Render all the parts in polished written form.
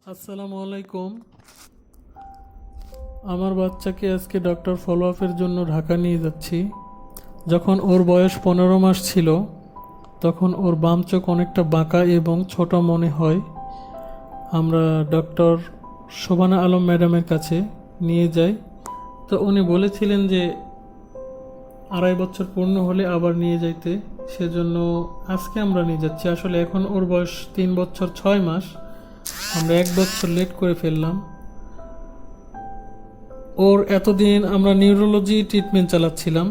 আসসালামু আলাইকুম। আমার বাচ্চাকে আজকে ডক্টর ফলো আপের জন্য ঢাকা নিয়ে যাচ্ছি। যখন ওর বয়স 15 মাস ছিল তখন ওর বাম চোখ অনেকটা বাঁকা এবং ছোট মনে হয়। আমরা ডক্টর শোভানা আলম ম্যাডামের কাছে নিয়ে যাই। তো উনি বলেছিলেন যে 2.5 বছর পূর্ণ হলে আবার নিয়ে যাইতে, সেজন্য আজকে আমরা নিয়ে যাচ্ছি। আসলে এখন ওর বয়স 3 বছর 6 মাস, আমরা 1 বছর লেট করে ফেললাম। ওর এতদিন আমরা নিউরোলজি ট্রিটমেন্ট চালাচ্ছিলাম,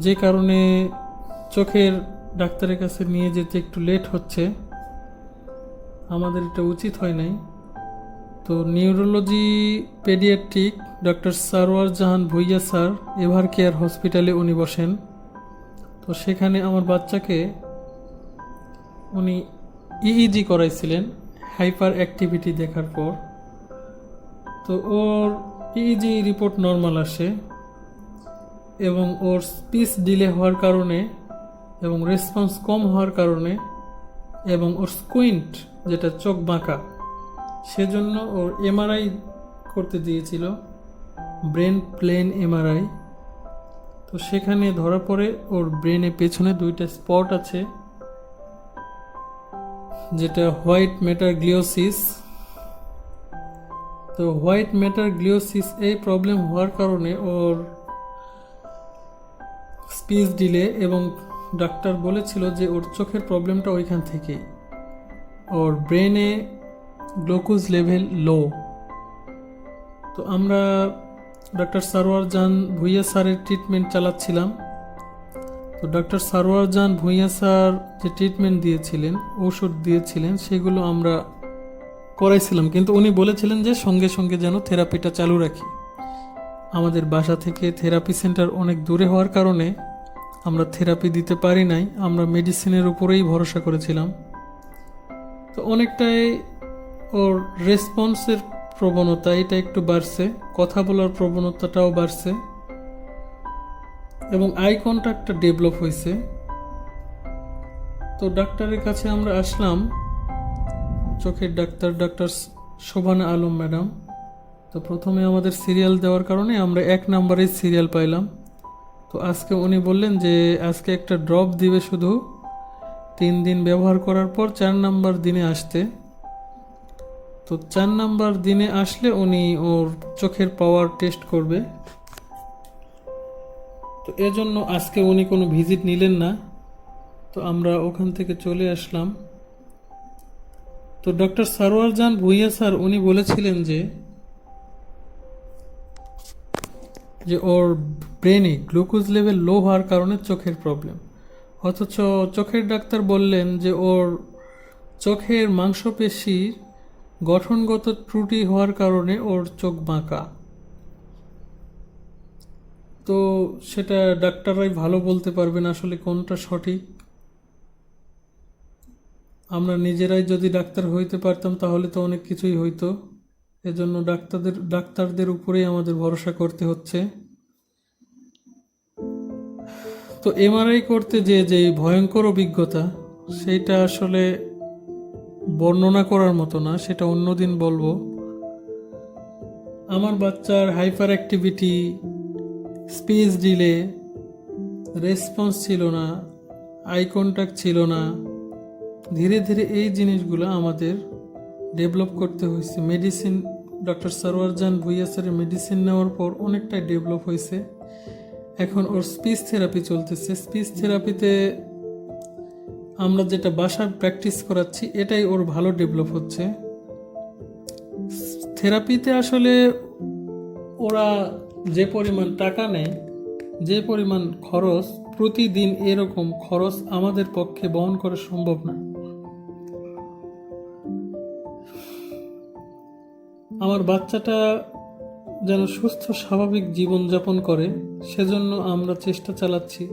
যে কারণে চোখের ডাক্তারের কাছে নিয়ে যেতে একটু লেট হচ্ছে। আমাদের এটা উচিত হয় নাই। তো নিউরোলজি পেডিয়াট্রিক ডক্টর সারোয়ার জাহান ভুইয়া স্যার এভার কেয়ার হসপিটালে উনি বসেন। তো সেখানে আমার বাচ্চাকে উনি ইইজি করাইছিলেন হাইপার অ্যাক্টিভিটি দেখার পর। তো ওর ইইজি রিপোর্ট নর্মাল আসে এবং ওর স্পিচ ডিলে হওয়ার কারণে এবং রেসপন্স কম হওয়ার কারণে এবং ওর স্কুইন্ট যেটা চোখ বাঁকা, সেজন্য ওর এমআরআই করতে দিয়েছিল, ব্রেন প্লেন এমআরআই। তো সেখানে ধরা পড়ে ওর ব্রেনে পেছনে 2টা স্পট আছে, যেটা হোয়াইট ম্যাটার গ্লিওসিস। তো হোয়াইট ম্যাটার গ্লিওসিস এই প্রবলেম হওয়ার কারণে ওর স্পিচ ডিলে, এবং ডাক্তার বলেছিল যে ওর চোখের প্রবলেমটা ওইখান থেকেই। ওর ব্রেনে গ্লুকোজ লেভেল লো। তো আমরা ডক্টর সারোয়ার জান ভুইয়া স্যারের ট্রিটমেন্ট চালাচ্ছিলাম। তো ডক্টর সারোয়ার জান ভুইয়া স্যার যে ট্রিটমেন্ট দিয়েছিলেন, ওষুধ দিয়েছিলেন, সেগুলো আমরা করাইছিলাম, কিন্তু উনি বলেছিলেন যে সঙ্গে সঙ্গে যেন থেরাপিটা চালু রাখি। আমাদের বাসা থেকে থেরাপি সেন্টার অনেক দূরে হওয়ার কারণে আমরা থেরাপি দিতে পারি নাই, আমরা মেডিসিনের উপরেই ভরসা করেছিলাম। তো অনেকটাই ওর রেসপন্সের প্রবণতা এটা একটু বাড়ছে, কথা বলার প্রবণতাটাও বাড়ছে এবং আই কন্ট্যাক্টটা ডেভেলপ হয়েছে। তো ডাক্তারের কাছে আমরা আসলাম, চোখের doctor doctor Sobhana Alam madam. তো প্রথমে আমাদের সিরিয়াল দেওয়ার কারণে আমরা 1 নাম্বারের সিরিয়াল পাইলাম। তো আজকে উনি বললেন যে আজকে একটা ড্রপ দিবে, শুধু 3 দিন ব্যবহার করার পর 4 নাম্বার দিনে আসতে। তো 4 নাম্বার দিনে আসলে উনি ওর চোখের পাওয়ার টেস্ট করবে। তো এজন্য আজকে উনি কোনো ভিজিট নিলেন না, তো আমরা ওখান থেকে চলে আসলাম। তো ডক্টর সারোয়ার জান ভুইয়া স্যার উনি বলেছিলেন যে ওর ব্রেনে গ্লুকোজ লেভেল লো হওয়ার কারণে চোখের প্রবলেম, অথচ চোখের ডাক্তার বললেন যে ওর চোখের মাংসপেশির গঠনগত ত্রুটি হওয়ার কারণে ওর চোখ বাঁকা। তো সেটা ডাক্তাররাই ভালো বলতে পারবেন আসলে কোনটা সঠিক। আমরা নিজেরাই যদি ডাক্তার হইতে পারতাম তাহলে তো অনেক কিছুই হইতো। এজন্য ডাক্তারদের উপরেই আমাদের ভরসা করতে হচ্ছে। তো এমআরআই করতে যে ভয়ঙ্কর অভিজ্ঞতা, সেইটা আসলে বর্ণনা করার মতো না, সেটা অন্যদিন বলবো। আমার বাচ্চার hyper activity, speech delay, response ছিল না, আই কন্ট্যাক্ট ছিল না। ধীরে ধীরে এই জিনিসগুলো আমাদের ডেভেলপ করতে হয়েছে। মেডিসিন ডক্টর সারোয়ার জান ভুইয়া স্যারের মেডিসিন নেওয়ার পর অনেকটাই ডেভেলপ হয়েছে। এখন ওর স্পিচ থেরাপি চলতেছে। স্পিচ থেরাপিতে আমরা যেটা বাসায় প্র্যাকটিস করাচ্ছি এটাই ওর ভালো ডেভেলপ হচ্ছে। থেরাপিতে আসলে ওরা যে পরিমাণ টাকা নেয়, যে পরিমাণ খরচ প্রতিদিন, এরকম খরচ আমাদের পক্ষে বহন করা সম্ভব না। আমার বাচ্চাটা যেন সুস্থ স্বাভাবিক জীবনযাপন করে, সেজন্য আমরা চেষ্টা চালাচ্ছি।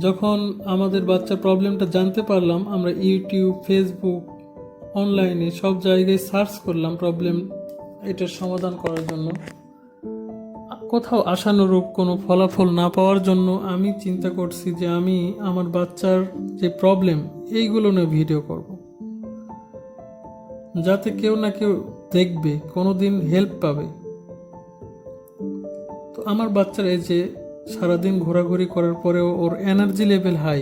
যখন আমাদের বাচ্চার প্রবলেমটা জানতে পারলাম, আমরা ইউটিউব, ফেসবুক, অনলাইনে সব জায়গায় সার্চ করলাম প্রবলেম এটার সমাধান করার জন্য। কোথাও আশানুরূপ কোনো ফলাফল না পাওয়ার জন্য আমি চিন্তা করছি যে আমি আমার বাচ্চার যে প্রবলেম এইগুলো নিয়ে ভিডিও করব। যাতে কেউ না কেউ দেখবে, কোনোদিন হেল্প পাবে। তো আমার বাচ্চার এই যে সারাদিন ঘোরাঘুরি করার পরেও ওর এনার্জি লেভেল হাই,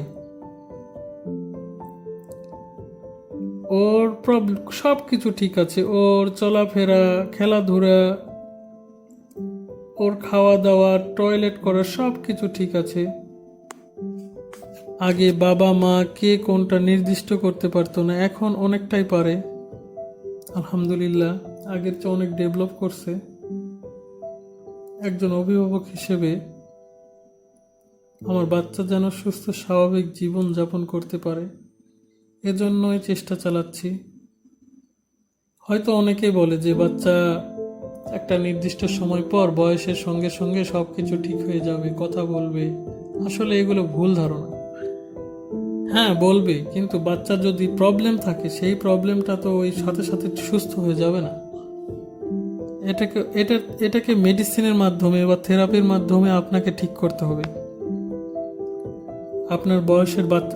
ওর প্রবলেম সব কিছু ঠিক আছে, ওর চলাফেরা, খেলাধুলা, ওর খাওয়া দাওয়া, টয়লেট করা সব কিছু ঠিক আছে। আগে বাবা মা কে কোনটা নির্দিষ্ট করতে পারতো না, এখন অনেকটাই পারে আলহামদুলিল্লাহ, আগের চেয়ে অনেক ডেভেলপ করছে। একজন অভিভাবক হিসেবে আমার বাচ্চা যেন সুস্থ স্বাভাবিক জীবন যাপন করতে পারে, এজন্যই চেষ্টা চালাচ্ছি। হয়তো অনেকেই বলে যে বাচ্চা একটা নির্দিষ্ট সময় পর বয়সের সঙ্গে সঙ্গে সব কিছু ঠিক হয়ে যাবে, কথা বলবে। আসলে এগুলো ভুল ধারণা। হ্যাঁ বলবে, কিন্তু বাচ্চা যদি প্রবলেম থাকে সেই প্রবলেমটা তো ওই সাথে সাথে সুস্থ হয়ে যাবে না। এটাকে মেডিসিনের মাধ্যমে বা থেরাপির মাধ্যমে আপনাকে ঠিক করতে হবে।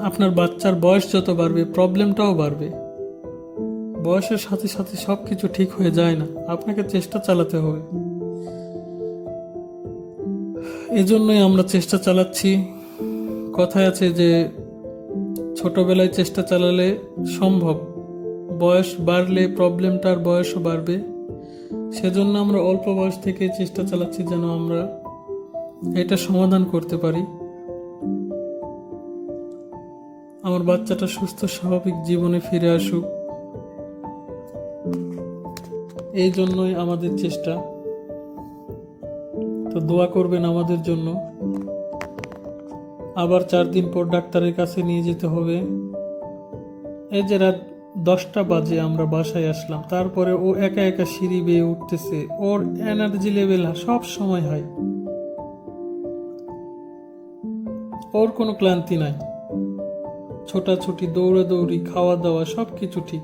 আপনার বাচ্চার বয়স যত বাড়বে প্রবলেমটাও বাড়বে। বয়সের সাথে সাথে সব কিছু ঠিক হয়ে যায় না, আপনাকে চেষ্টা চালাতে হবে। এজন্যই আমরা চেষ্টা চালাচ্ছি। কথায় আছে যে ছোটবেলায় চেষ্টা চালালে সম্ভব, বয়স বাড়লে প্রবলেমটার বয়সও বাড়বে। সেজন্য আমরা অল্প বয়স থেকে চেষ্টা চালাচ্ছি যেন আমরা এটা সমাধান করতে পারি। আমার বাচ্চাটা সুস্থ স্বাভাবিক জীবনে ফিরে আসুক, এই জন্যই আমাদের চেষ্টা। তো দোয়া করবেন আমাদের জন্য। আবার 4 দিন পর ডাক্তারের কাছে নিয়ে যেতে হবে। এই যে রাত 10টা বাজে আমরা বাসায় আসলাম, তারপরে ও একা একা সিঁড়ি বেয়ে উঠতেছে, ওর এনার্জি লেভেল সব সময় হাই, ওর কোনো ক্লান্তি নাই, ছোটাছুটি, দৌড়াদৌড়ি, খাওয়া দাওয়া সব কিছু ঠিক।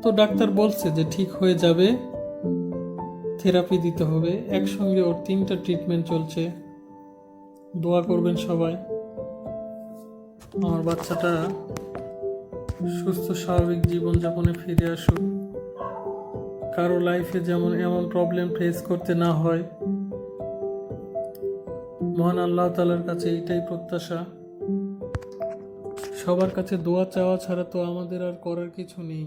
তো ডাক্তার বলছে যে ঠিক হয়ে যাবে, থেরাপি দিতে হবে। একসঙ্গে ওর 3টা ট্রিটমেন্ট চলছে। দোয়া করবেন সবাই আমার বাচ্চাটা সুস্থ স্বাভাবিক জীবনযাপনে ফিরে আসুক, কারো লাইফে যেমন এমন প্রবলেম ফেস করতে না হয়। মহান আল্লাহ তাআলার কাছে এইটাই প্রত্যাশা। সবার কাছে দোয়া চাওয়া ছাড়া তো আমাদের আর করার কিছু নেই।